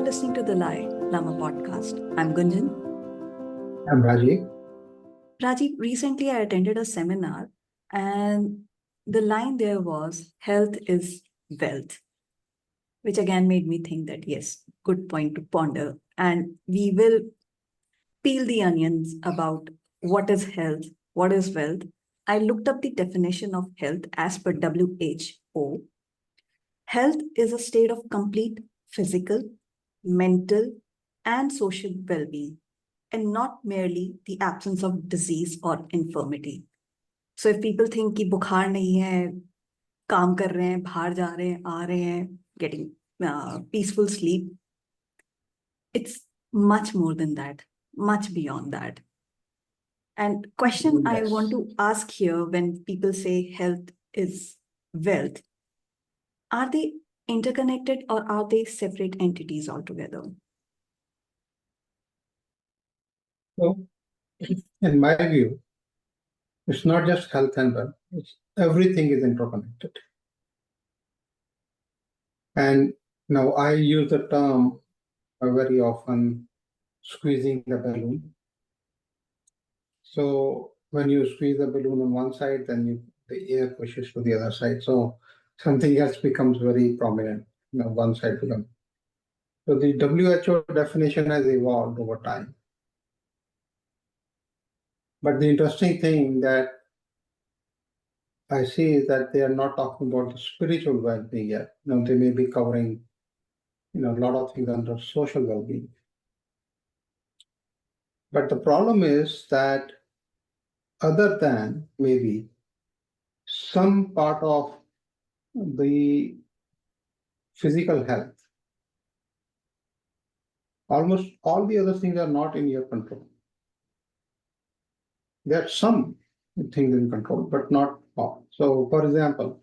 listening to the Lama podcast. I'm Gunjan. I'm Rajiv. Rajiv, recently I attended a seminar and the line there was health is wealth, which again made me think that yes, good point to ponder. And we will peel the onions about what is health, what is wealth. I looked up the definition of health as per WHO. Health is a state of complete physical, mental, and social well being, and not merely the absence of disease or infirmity. So if people think कि बुखार नहीं है, काम कर रहे हैं, बाहर जा रहे हैं, आ रहे हैं, getting peaceful sleep, it's much more than that, much beyond that. And question I want to ask here when people say health is wealth, are they interconnected or are they separate entities altogether? So, in my view, it's not just health and wealth, everything is interconnected. And now I use the term very often, squeezing the balloon. So when you squeeze the balloon on one side, then the air pushes to the other side. So something else becomes very prominent, one side becomes. So the WHO definition has evolved over time. But the interesting thing that I see is that they are not talking about the spiritual well-being yet. They may be covering, a lot of things under social well-being. But the problem is that other than maybe some part of the physical health, almost all the other things are not in your control. There are some things in control, but not all. So, for example,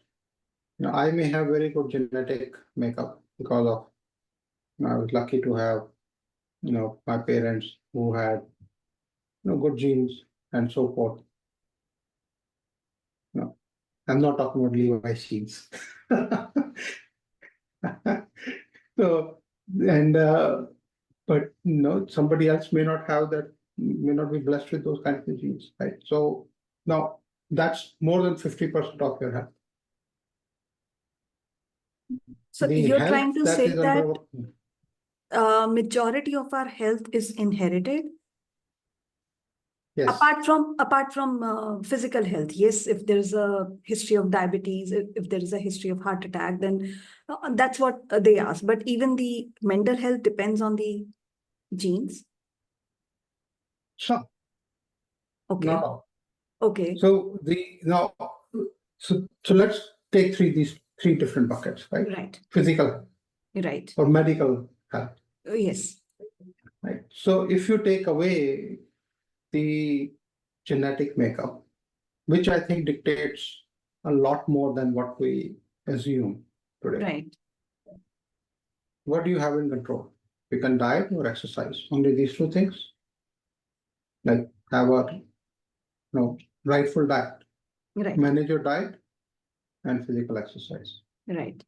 I may have very good genetic makeup because of, I was lucky to have, my parents who had, good genes and so forth. No, I'm not talking about Levi's genes. So, and but somebody else may not have that, may not be blessed with those kinds of genes, right? So now that's more than 50% of your health. So The you're health trying to say is that under majority of our health is inherited? yes. Apart from physical health, yes, if there's a history of diabetes, if there is a history of heart attack, then that's what they ask. But even the mental health depends on the genes. Some, Okay. not all. Okay. So so let's take these three different buckets, right? Right. Physical Right. or medical health. Yes. Right. So if you take away the genetic makeup, which I think dictates a lot more than what we assume today. Right. What do you have in control? You can diet or exercise. Only these two things. Like have a rightful diet. Right. Manage your diet and physical exercise. Right.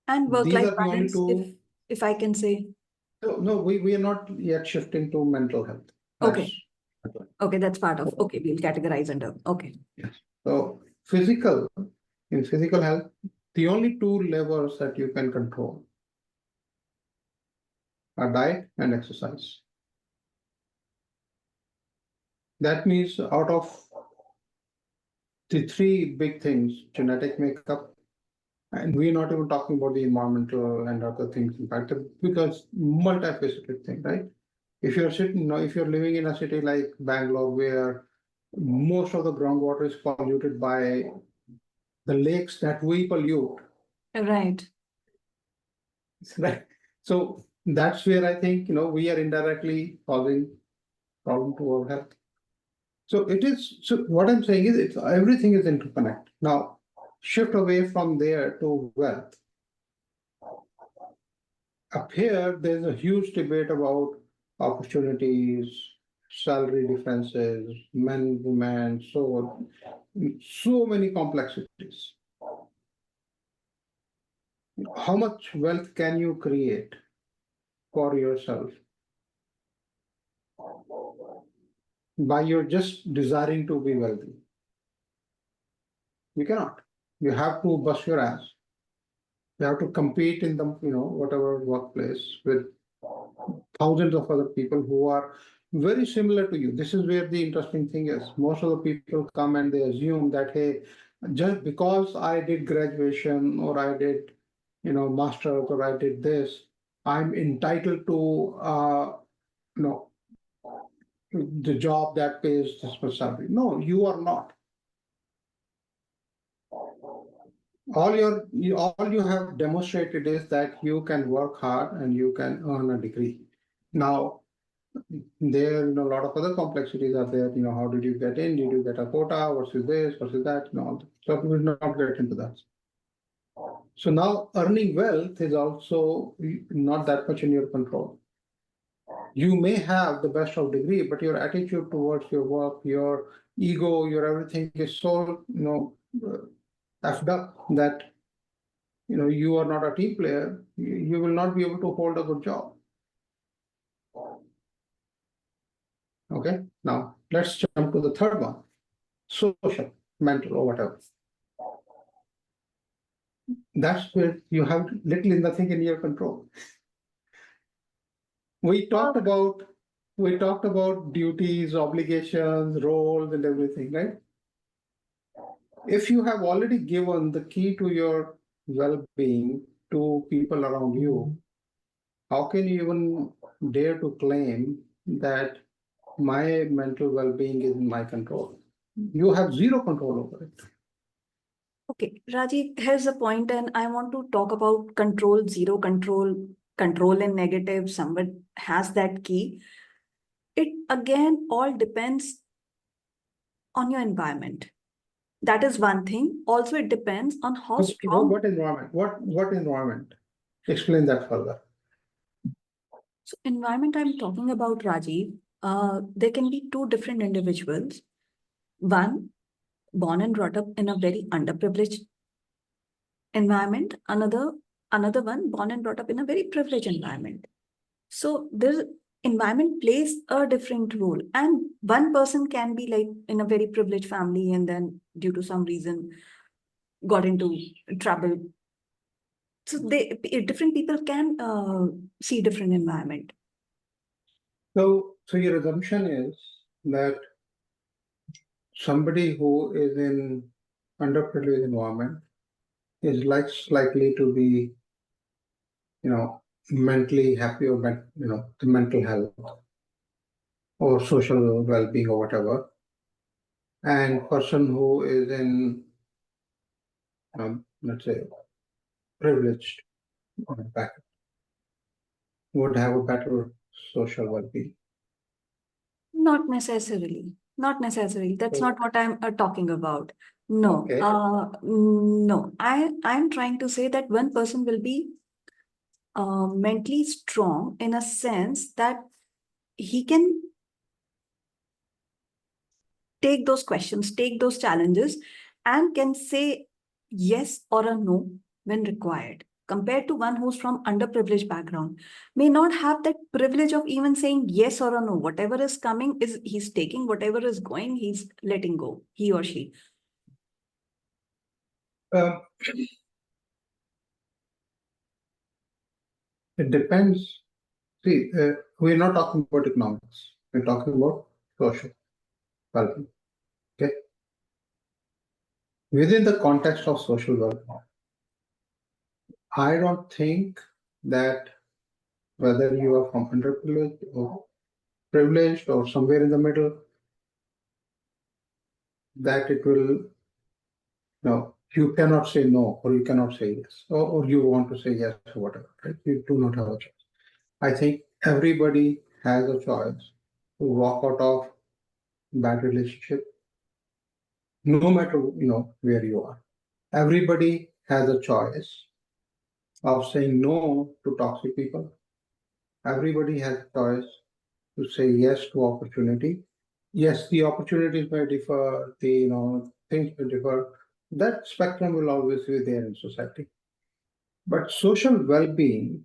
And These work-life are the only balance, two. if I can say. No, we are not yet shifting to mental health. Okay. Okay, that's part of. Okay, we'll categorize under. Okay. Yes. So in physical health, the only two levers that you can control are diet and exercise. That means out of the three big things, genetic makeup, and we're not even talking about the environmental and other things, in fact, because multifaceted thing, right? If you're living in a city like Bangalore, where most of the groundwater is polluted by the lakes that we pollute. Right. Right. So that's where I think, we are indirectly causing problem to our health. So what I'm saying is everything is interconnected. Now, shift away from there to wealth. Up here, there's a huge debate about opportunities, salary differences, men, women, so many complexities. How much wealth can you create for yourself by your just desiring to be wealthy. You cannot. You have to bust your ass. You have to compete in the, whatever workplace with thousands of other people who are very similar to you. This is where the interesting thing is. Most of the people come and they assume that, hey, just because I did graduation or I did, master's or I did this, I'm entitled to, the job that pays this much salary. No, you are not. All you have demonstrated is that you can work hard and you can earn a degree. Now, there, a lot of other complexities are there. How did you get in? Did you get a quota versus this versus that? So we will not get into that. So now earning wealth is also not that much in your control. You may have the best of degree, but your attitude towards your work, your ego, your everything is so, effed up that, you are not a team player. You will not be able to hold a good job. Okay, now let's jump to the third one, social, mental, or whatever. That's where you have little or nothing in your control. We talked about duties, obligations, roles, and everything, right? If you have already given the key to your well-being to people around you, how can you even dare to claim that my mental well-being is in my control? You have zero control over it. Okay, Rajiv, here's the point, and I want to talk about control, zero control, control and negative. Someone has that key. It again all depends on your environment. That is one thing. Also, it depends on how strong. What environment? What environment? Explain that further. So, environment I'm talking about, Rajiv, there can be two different individuals. One born and brought up in a very underprivileged environment. Another one born and brought up in a very privileged environment. So this environment plays a different role, and one person can be like in a very privileged family and then due to some reason got into trouble. So different people can see different environment. So your assumption is that somebody who is in underprivileged environment is less likely to be, mentally happy or, the mental health or social well-being or whatever. And person who is in, let's say, privileged background would have a better social well-being. Not necessarily. Not necessarily. That's not what I'm talking about. No. Okay. No. I'm trying to say that one person will be mentally strong in a sense that he can take those questions, take those challenges, and can say yes or a no when required. Compared to one who's from underprivileged background, may not have that privilege of even saying yes or a no. Whatever is coming is he's taking, whatever is going, he's letting go, he or she. It depends. See, we're not talking about economics. We're talking about social well-being. Okay. Within the context of social well-being, I don't think that whether you are from underprivileged or privileged or somewhere in the middle, that it will, you cannot say no or you cannot say yes, or you want to say yes or whatever, right? You do not have a choice. I think everybody has a choice to walk out of bad relationship, no matter, where you are. Everybody has a choice of saying no to toxic people. Everybody has a choice to say yes to opportunity. Yes, the opportunities may differ, things may differ. That spectrum will always be there in society. But social well-being,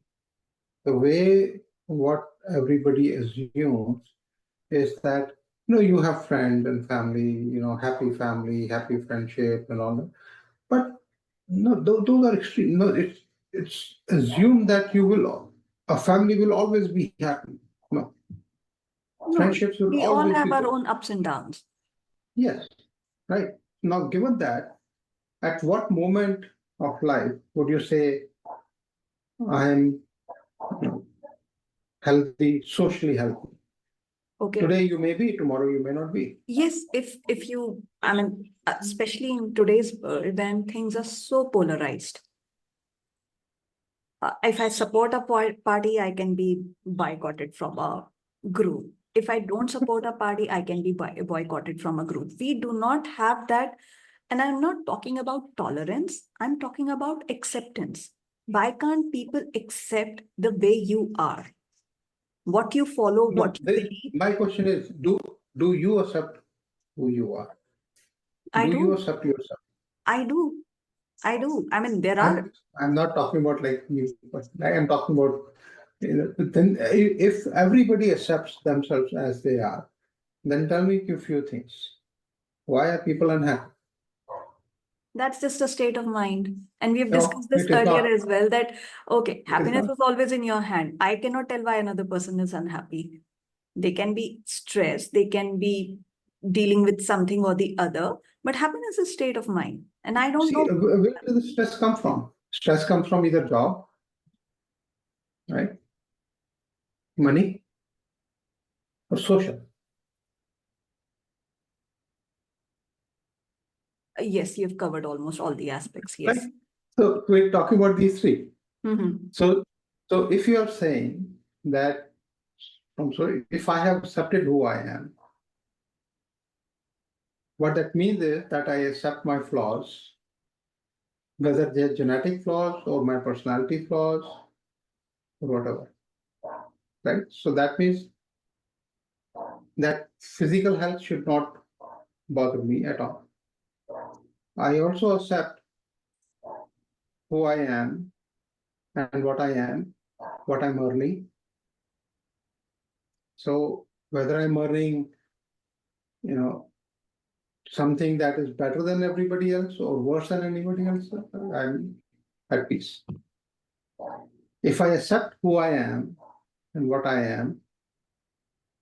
the way what everybody assumes is that, you have friends and family, happy, happy friendship and all that. But no, those are extreme. No, it's assumed that a family will always be happy. No, No, friendships will we all always have be our good. own ups and downs. Yes, right. Now, given that, at what moment of life would you say I'm healthy, socially healthy? Okay. Today you may be, tomorrow you may not be. Yes, if you, I mean, especially in today's world, when things are so polarized. If I support a party, I can be boycotted from a group. If I don't support a party, I can be boycotted from a group. We do not have that. And I'm not talking about tolerance. I'm talking about acceptance. Why can't people accept the way you are? What you follow, No, what you believe? my question is, do you accept who you are? I Do you do. accept yourself? I do. I do. I mean, there are. I'm not talking about like you, but I am talking about, then if everybody accepts themselves as they are, then tell me a few things. Why are people unhappy? That's just a state of mind. And we've No, discussed this it is earlier not. as well, that, okay, It is happiness not. is always in your hand. I cannot tell why another person is unhappy. They can be stressed, they can be dealing with something or the other, but happiness is state of mind. And I don't See, know. where does the stress come from? Stress comes from either job, right? Money or social. Yes, you've covered almost all the aspects. Right? Yes. So we're talking about these three. Mhm. So, if you are saying that, I'm sorry, if I have accepted who I am, what that means is that I accept my flaws, whether they're genetic flaws or my personality flaws or whatever, right? So that means that physical health should not bother me at all. I also accept who I am and what I am, what I'm earning. So whether I'm earning, you know, something that is better than everybody else or worse than anybody else, I'm at peace. If I accept who I am and what I am,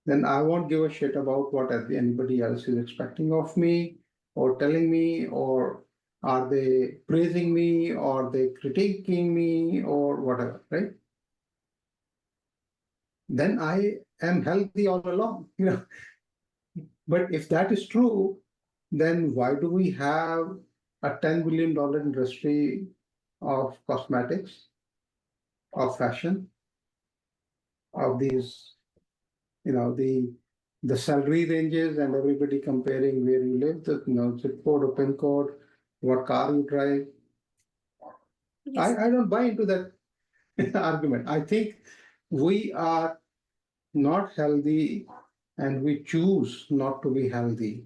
then I won't give a shit about what anybody else is expecting of me or telling me, or are they praising me or they critiquing me or whatever, right? Then I am healthy all along, But if that is true, then why do we have a $10 billion industry of cosmetics, of fashion, of these, the salary ranges and everybody comparing where you live, the zip code or pin code, what car you drive. Yes. I don't buy into that argument. I think we are not healthy and we choose not to be healthy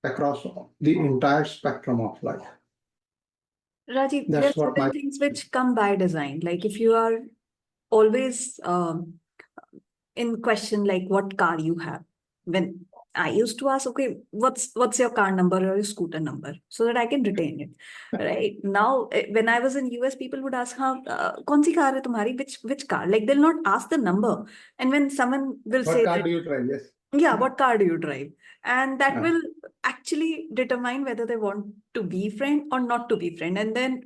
across the entire spectrum of life. Rajiv, there are That's what certain my things which come by design. Like if you are always in question, like what car you have. When I used to ask, okay, what's your car number or your scooter number, so that I can retain it. Right now, when I was in US, people would ask, "Haan, kaun si car hai tumhari? Which car?" Like they'll not ask the number, and when someone will what say car that, do you drive? Yes. yeah, what car do you drive? And that Uh, will actually determine whether they want to be friend or not to be friend. And then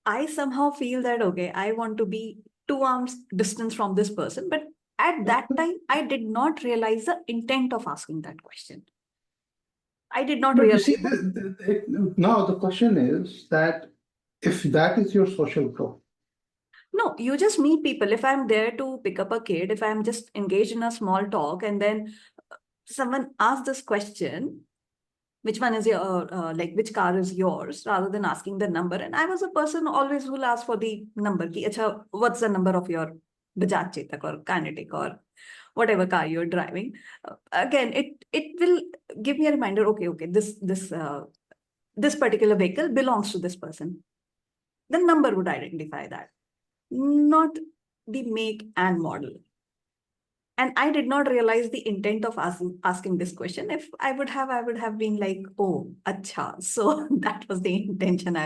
I somehow feel that, okay, I want to be 2 arms distance from this person. But at that time, I did not realize the intent of asking that question. I did not But you realize. see, now the question is that if that is your social group, No, you just meet people. If I'm there to pick up a kid, if I'm just engaged in a small talk and then someone asks this question, which one is your like which car is yours, rather than asking the number. And I was a person always who'll ask for the number ki, Acha, what's the number of your Bajaj Chetak or Kinetic or whatever car you're driving. Again, it will give me a reminder, okay, this particular vehicle belongs to this person. The number would identify that, not the make and model. And I did not realize the intent of asking this question. If I would have been like, oh, acha. So that was the intention.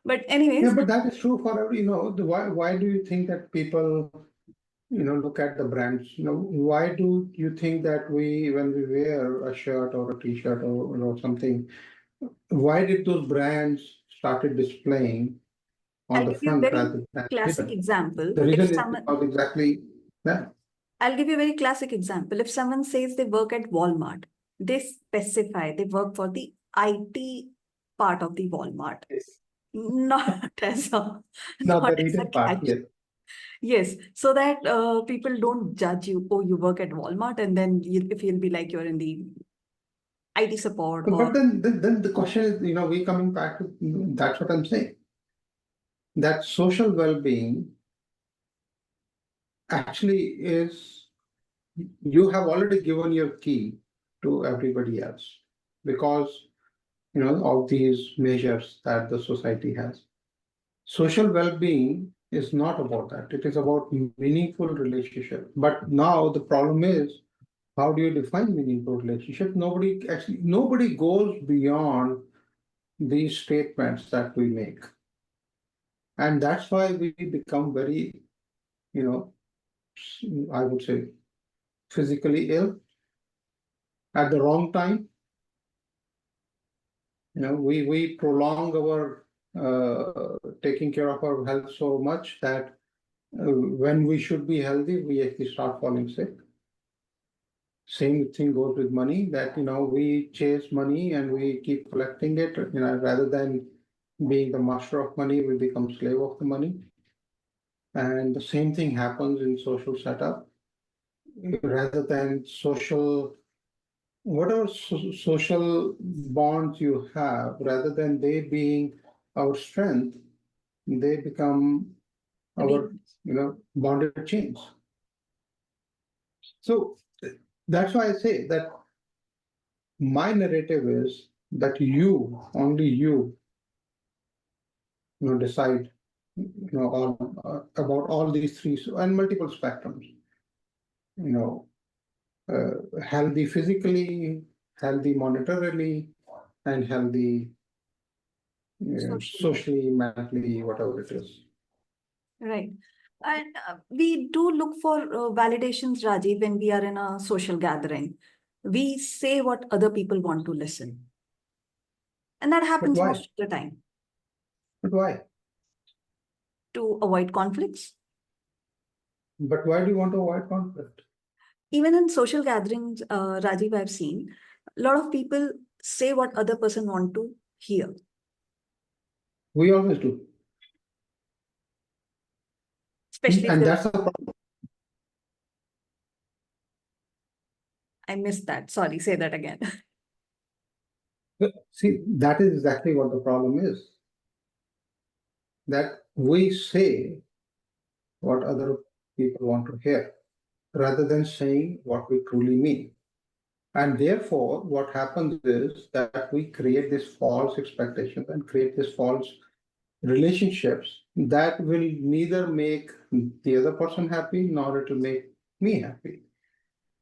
But anyways, Yeah, but that is true for every, why do you think that people, look at the brands? Why do you think that when we wear a shirt or a t-shirt or something, why did those brands started displaying on I'll the give you a front very rather than classic hidden? example. The If reason is someone, because exactly that. I'll give you a very classic example. If someone says they work at Walmart, they specify they work for the IT part of the Walmart, not as a Not the not as a retail part, catch. yes. Yes, so that people don't judge you. Oh, you work at Walmart, and then if you'll be like you're in the IT support or But then the question is, we coming back to, that's what I'm saying. That social well-being actually is, you have already given your key to everybody else because, of these measures that the society has. Social well-being is not about that. It is about meaningful relationship. But now the problem is, how do you define meaningful relationship? Nobody goes beyond these statements that we make. And that's why we become very, you know, I would say physically ill at the wrong time. We prolong our taking care of our health so much that when we should be healthy, we actually start falling sick. Same thing goes with money, that we chase money and we keep collecting it, rather than being the master of money, we become slave of the money. And the same thing happens in social setup. Rather than whatever social bonds you have, rather than they being our strength, they become the our, weakness. bonded chains. So that's why I say that my narrative is that only decide, about all these three and multiple spectrums. You know, healthy physically, healthy monetarily, and healthy Socially. socially, mentally, whatever it is. Right. And we do look for validations, Rajiv, when we are in a social gathering. We say what other people want to listen. And that But happens why? most of the time But why? to avoid conflicts. But why do you want to avoid conflict? Even in social gatherings, Rajiv, I've seen a lot of people say what other person want to hear. We always do. Especially if And they, that's the problem. I missed that. Sorry, say that again. See, that is exactly what the problem is. That we say what other people want to hear rather than saying what we truly mean. And therefore, what happens is that we create this false expectation and create this false relationships that will neither make the other person happy nor it will make me happy.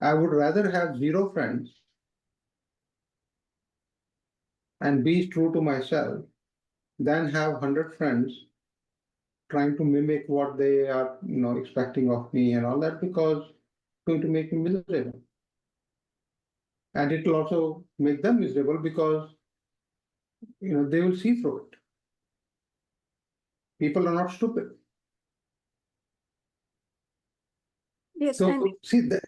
I would rather have 0 friends and be true to myself than have 100 friends trying to mimic what they are, expecting of me and all that, because it's going to make me miserable. And it will also make them miserable because, they will see through it. People are not stupid. Yes, So and see that.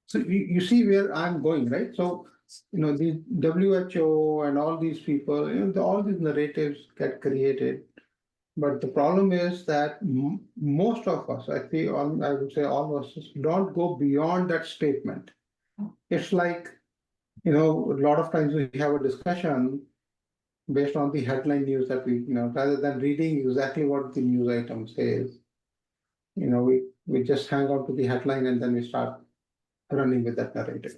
So you see where I'm going, right? So the WHO and all these people, all these narratives get created, but the problem is that most of us, I would say all of us, don't go beyond that statement. It's like, a lot of times we have a discussion based on the headline news that rather than reading exactly what the news item says, we just hang on to the headline and then we start running with that narrative.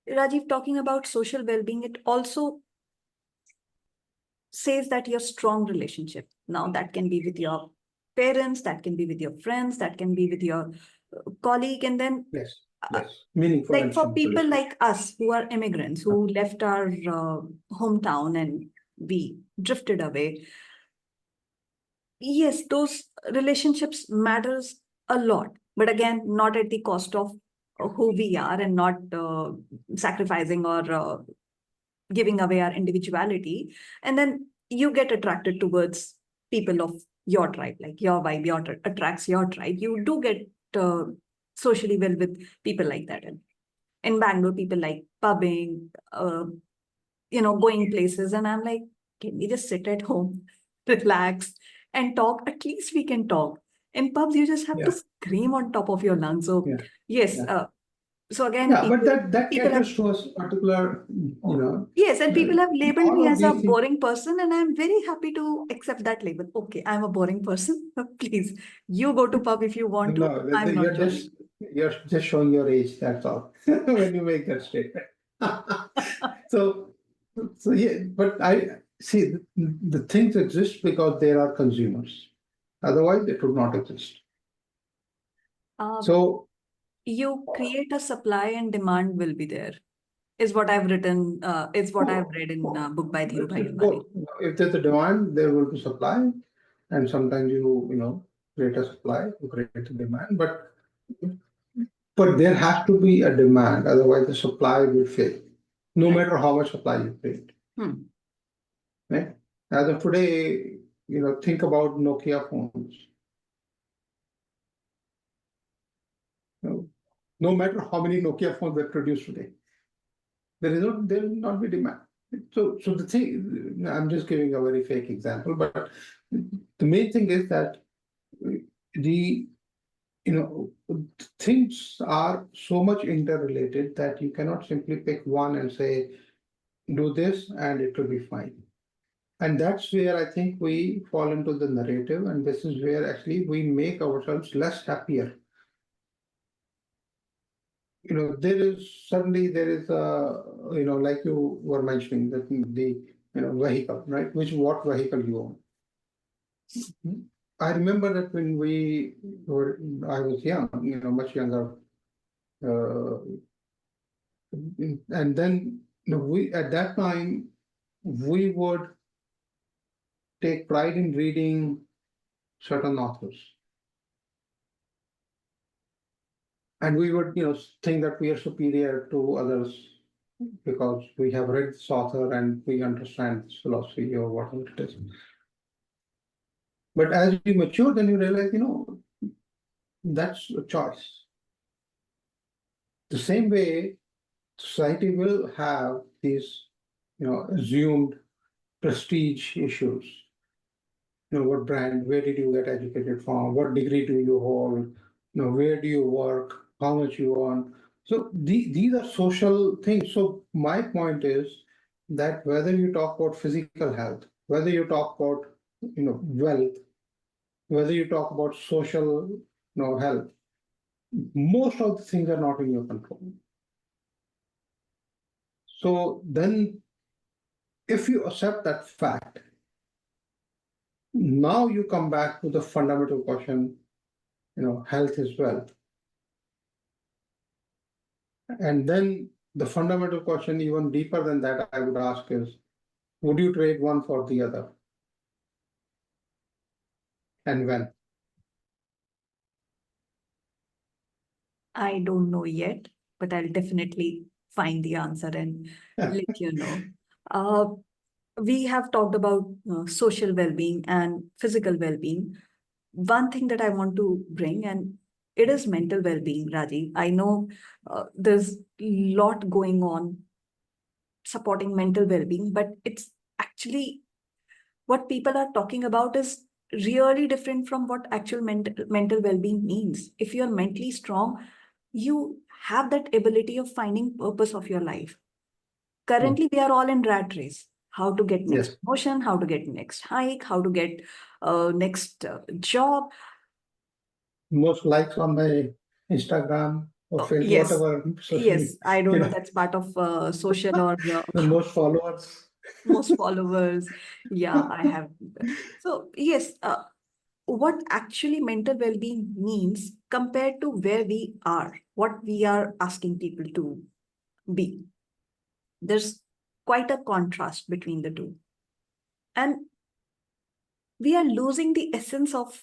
Rajiv, talking about social well-being, it also says that your strong relationship. Now that can be with your parents, that can be with your friends, that can be with your colleague, and then Yes, uh, yes, meaningful like and for simple. people like us who are immigrants who left our hometown and we drifted away. Yes, those relationships matters a lot, but again, not at the cost of who we are and not sacrificing or giving away our individuality. And then you get attracted towards people of your tribe, like your vibe, attracts your tribe. You do get socially well with people like that. And in Bangalore, people like pubbing, going places. And I'm like, can we just sit at home, relax, and talk? At least we can talk. In pubs, you just have to Yeah. scream on top of your lungs. So, Yeah. yes. Yeah. So again, Yeah, but that people have, caters to a particular, yes, and people have labeled all me of as a these things. boring person, and I'm very happy to accept that label. Okay, I'm a boring person. Please, you go to pub if you want to. No, I'm not joining. you're just showing your age, that's all, when you make that statement. So, yeah, but I see the things exist because there are consumers. Otherwise, it would not exist. Um, So, you create a supply and demand will be there, is what I've written, is what I've read in book by Dhirubhai it's Ambani. both. If there's a demand, there will be supply, and sometimes create a supply, you create a demand, but there has to be a demand, otherwise the supply will fail, no Right. matter how much supply you create. Right? As of today, think about Nokia phones. No matter how many Nokia phones they produce today, there will not be demand. So the thing, I'm just giving a very fake example, but the main thing is that the things are so much interrelated that you cannot simply pick one and say, do this and it will be fine. And that's where I think we fall into the narrative, and this is where actually we make ourselves less happier. There is a, like you were mentioning, that the vehicle, right? What vehicle you own. I remember that when I was young, much younger, uh, and then we at that time we would take pride in reading certain authors, and we would think that we are superior to others because we have read this author and we understand this philosophy or whatever it is. But as you mature, then you realize, that's a choice. The same way, society will have these, assumed prestige issues. What brand, where did you get educated from? What degree do you hold? Where do you work? How much you earn? So these are social things. So my point is that whether you talk about physical health, whether you talk about, wealth, whether you talk about social, health, most of the things are not in your control. So then, if you accept that fact, now you come back to the fundamental question, health is wealth. And then the fundamental question, even deeper than that, I would ask is, would you trade one for the other? And when? I don't know yet, but I'll definitely find the answer and let you know. We have talked about social well-being and physical well-being. One thing that I want to bring, and it is mental well-being, Rajiv. I know there's a lot going on supporting mental well-being, but it's actually what people are talking about is really different from what actual mental well-being means. If you're mentally strong, you have that ability of finding purpose of your life. Currently, we are all in rat race. How to get next Yes. promotion, how to get next hike, how to get next job. Most likes on my Instagram or Oh, Facebook, yes, whatever social media, yes. I don't know that's part of social or the most followers. most followers. Yeah, I have. So yes, what actually mental well-being means compared to where we are, what we are asking people to be. There's quite a contrast between the two. And we are losing the essence of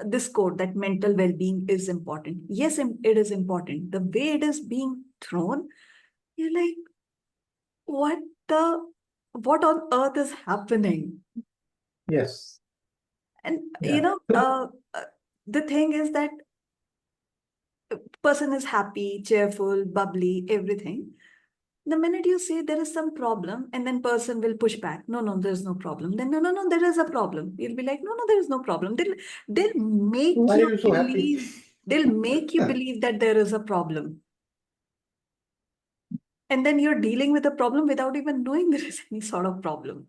this quote that mental well-being is important. Yes, it is important. The way it is being thrown, you're like, what the, what on earth is happening? Yes. And Yeah. the thing is that person is happy, cheerful, bubbly, everything. The minute you say there is some problem, and then person will push back. No, no, there's no problem. Then no, there is a problem. You'll be like, no, there is no problem. They'll make Why are you you so happy? believe. They'll make you believe that there is a problem, and then you're dealing with a problem without even knowing there is any sort of problem.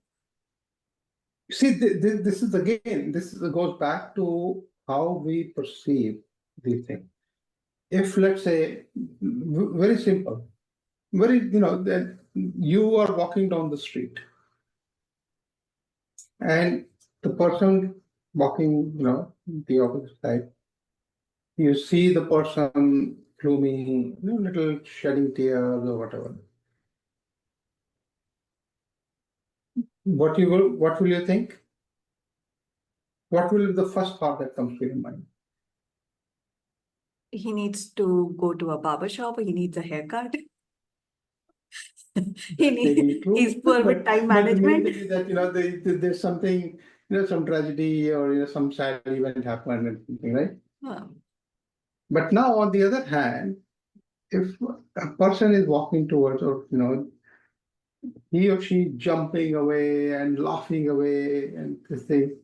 See, this is again, goes back to how we perceive the thing. If let's say, very simple, that you are walking down the street and the person walking, the opposite side, you see the person gloomy, little shedding tears or whatever. What will you think? What will be the first thought that comes to your mind? He needs to go to a barber shop, or he needs a haircut. Maybe He's true, poor with time but the main management. thing is that there's something, some tragedy or some sad event happened and something, right? Huh. But now on the other hand, if a person is walking towards, or he or she jumping away and laughing away and this thing,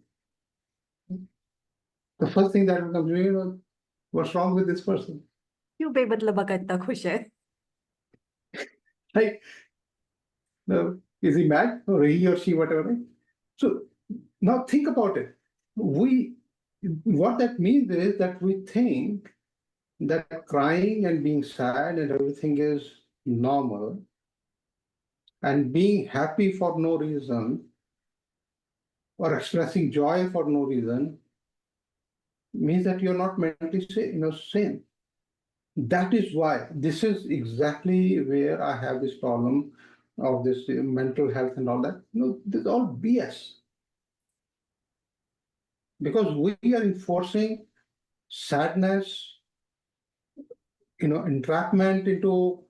the first thing that will come to you, what's wrong with this person? क्यों बेमतलब का इतना खुश है? Right? No, is he mad or he or she, whatever? Right? So now think about it. What that means is that we think that crying and being sad and everything is normal, and being happy for no reason or expressing joy for no reason means that you're not mentally sane. That is why this is exactly where I have this problem of this mental health and all that. This is all BS, because we are enforcing sadness, entrapment into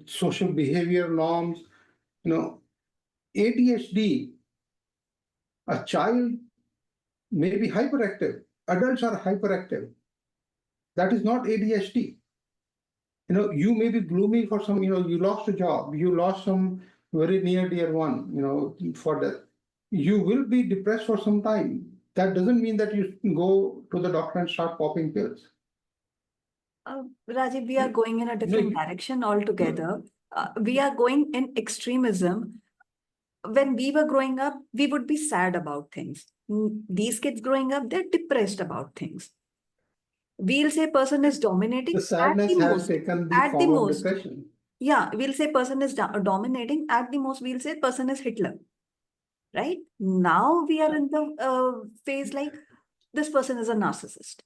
social behavior norms. ADHD, a child may be hyperactive, adults are hyperactive. That is not ADHD. You may be gloomy for some, you lost a job, you lost some very near dear one, for that. You will be depressed for some time. That doesn't mean that you go to the doctor and start popping pills. Rajiv, we are going in a different direction altogether. We are going in extremism. When we were growing up, we would be sad about things. These kids growing up, they're depressed about things. We'll say person is dominating The at the sadness has most. taken the At the form of most. depression. Yeah, we'll say person is dominating. At the most, we'll say person is Hitler. Right? Now we are in the phase like this person is a narcissist.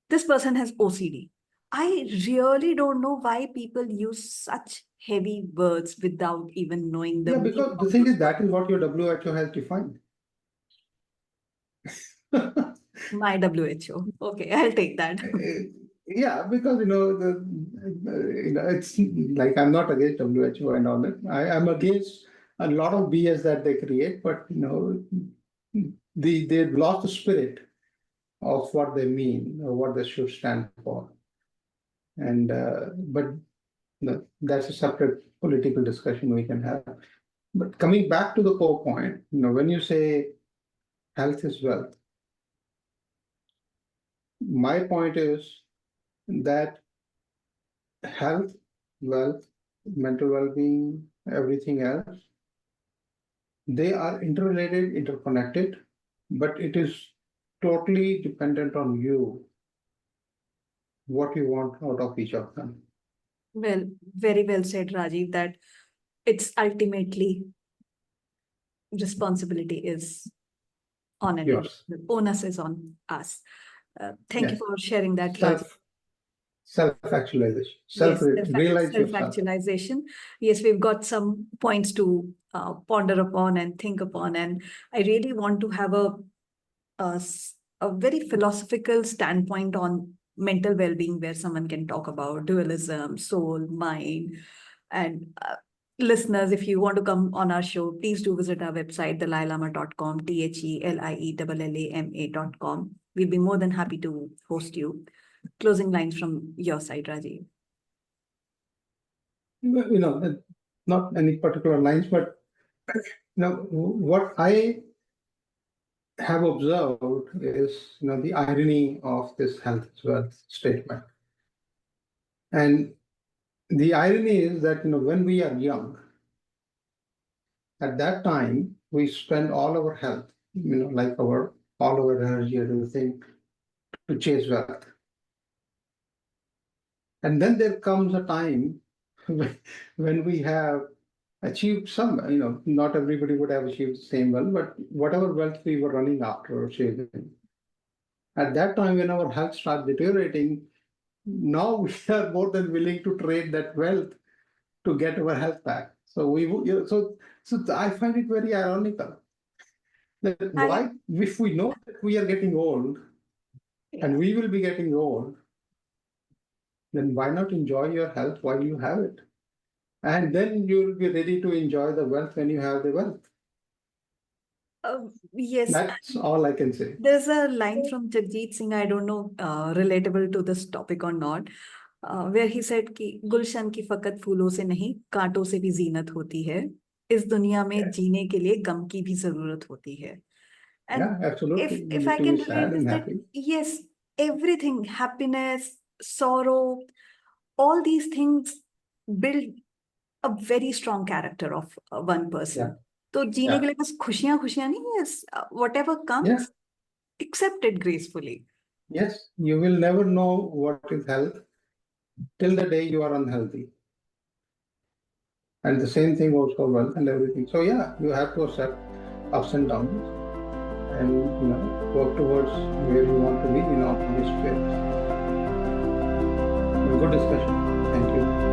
This person has OCD. I really don't know why people use such heavy words without even knowing the Yeah, meaning because the of thing those is, words. that is what your WHO has defined. My WHO. Okay, I'll take that. Yeah, because it's like, I'm not against WHO and all that. I'm against a lot of BS that they create, but they've lost the spirit of what they mean or what they should stand for. And but that's a separate political discussion we can have. But coming back to the core point, when you say health is wealth, my point is that health, wealth, mental well-being, everything else, they are interrelated, interconnected, but it is totally dependent on you, what you want out of each of them. Well, very well said, Rajiv, that it's ultimately responsibility is on an Yours. individual. Onus is on us. Thank you Yes. for sharing that, Raj. Self-actualization, Yes, realize yourself. self-actualization. Yes, we've got some points to ponder upon and think upon, and I really want to have a very philosophical standpoint on mental well-being, where someone can talk about dualism, soul, mind, and listeners, if you want to come on our show, please do visit our website, thelielama.com, THELIELLAMA.com. We'll be more than happy to host you. Closing lines from your side, Rajiv. Not any particular lines, but what I have observed is, the irony of this health is wealth statement. And the irony is that, when we are young, at that time, we spend all our health, like all our energy and everything to chase wealth. And then there comes a time when we have achieved some, not everybody would have achieved the same wealth, but whatever wealth we were running after or chasing. At that time, when our health starts deteriorating, now we are more than willing to trade that wealth to get our health back. So so I find it very ironical that why, if we know that we are getting old and we will be getting old, then why not enjoy your health while you have it? And then you'll be ready to enjoy the wealth when you have the wealth. Yes. That's all I can say. There's a line from Jagjit Singh, I don't know, relatable to this topic or not, where he said कि गुलशन की फकत फूलों से नहीं कांटों से भी जीनत होती है, इस दुनिया में जीने के लिए गम की भी जरूरत होती है. And yeah, absolutely. if I can relate is that yes, everything, happiness, sorrow, all these things build a very strong character of one person. तो जीने के लिए बस खुशियां खुशियां नहीं है, whatever comes, accept it gracefully. Yes, you will never know what is health till the day you are unhealthy. And the same thing goes for wealth and everything. So yeah, you have to accept ups and downs and work towards where you want to be in all these spheres. Good discussion. Thank you.